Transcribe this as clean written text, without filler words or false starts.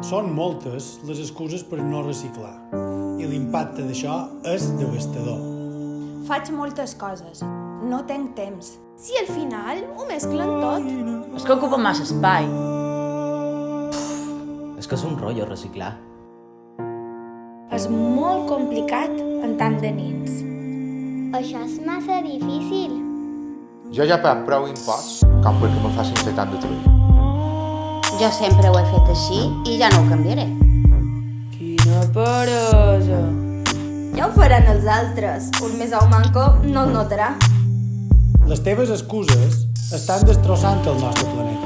Són moltes les excuses per no reciclar i l'impacte d'això és devastador. Faig moltes coses. No tenc temps. Si al final ho mesclen tot. És que ocupa massa espai. És que és un rotllo reciclar. És molt complicat en tant de nins. Això és massa difícil. Jo ja pago prou imposts com perquè me facin fer tant de trull. Jo sempre ho he fet així i ja no ho canviaré. Quina peresa. Ja ho faran els altres. Un més au manco no el notarà. Les teves excuses estan destrossant el nostre planeta.